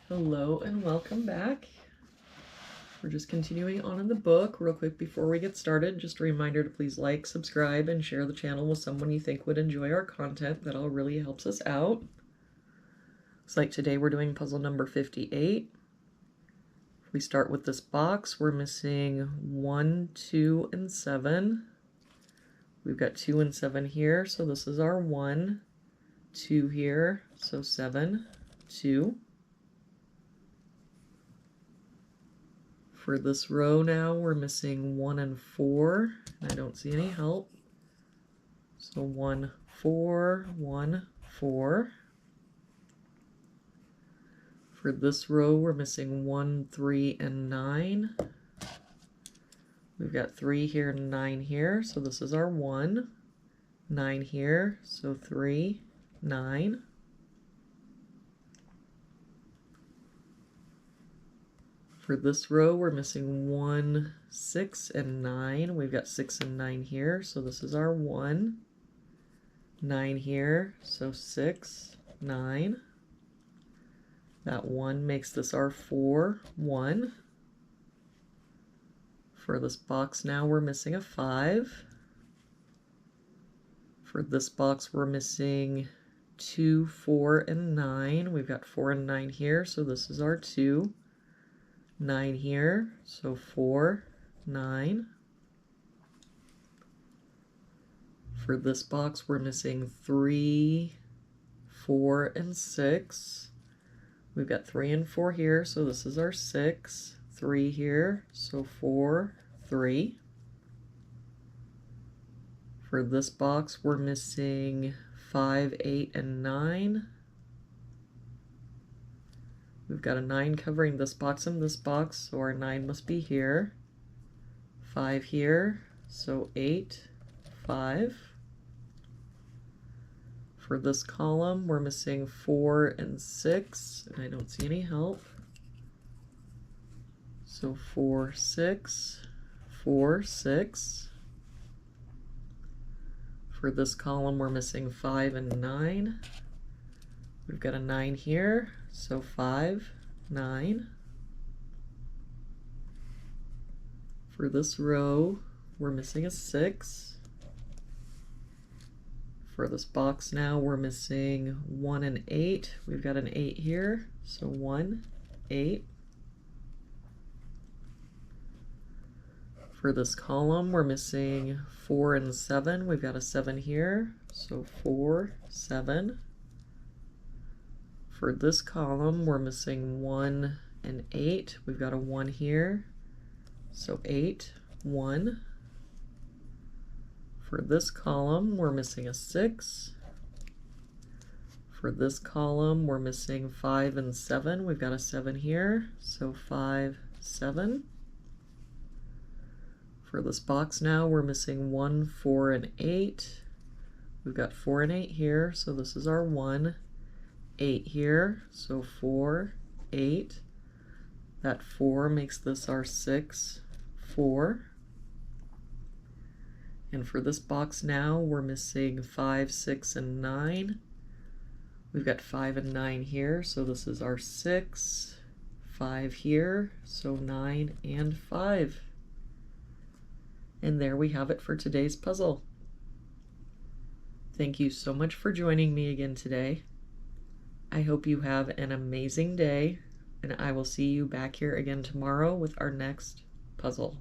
Hello and welcome back. We're just continuing on in the book. Real quick before we get started, just a reminder to please like, subscribe, and share the channel with someone you think would enjoy our content. That all really helps us out. Looks like today we're doing puzzle number 58. If we start with this box, we're missing 1, 2, and 7. We've got 2 and 7 here, so this is our 1, 2 here, so 7, 2. For this row now, we're missing 1 and 4. I don't see any help. So 1, 4, 1, 4. For this row, we're missing 1, 3, and 9. We've got 3 here and 9 here, so this is our 1. 9 here, so 3, 9. For this row, we're missing 1, 6, and 9. We've got 6 and 9 here, so this is our 1. 9 here, so 6, 9. That 1 makes this our 4, 1. For this box now, we're missing a 5. For this box, we're missing 2, 4, and 9. We've got 4 and 9 here, so this is our 2. 9 here, so 4, 9. For this box, we're missing 3, 4, and 6. We've got 3 and 4 here, so this is our 6. 3 here, so 4, 3. For this box, we're missing 5, 8, and 9. We've got a 9 covering this box and this box, so our 9 must be here. 5 here, so 8, 5. For this column, we're missing 4 and 6, and I don't see any help. So 4, 6, 4, 6. For this column, we're missing 5 and 9. We've got a 9 here, so 5, 9. For this row, we're missing a 6. For this box now, we're missing 1 and 8. We've got an 8 here, so 1, 8. For this column, we're missing 4 and 7. We've got a 7 here, so 4, 7. For this column, we're missing 1 and 8. We've got a 1 here, so 8, 1. For this column, we're missing a 6. For this column, we're missing 5 and 7. We've got a 7 here, so 5, 7. For this box now, we're missing 1, 4, and 8. We've got 4 and 8 here, so this is our 1. 8 here, so 4, 8. That 4 makes this our 6, 4. And for this box now, we're missing 5, 6, and 9. We've got 5 and 9 here, so this is our 6. 5 here, so 9 and 5. And there we have it for today's puzzle. Thank you so much for joining me again today. I hope you have an amazing day, and I will see you back here again tomorrow with our next puzzle.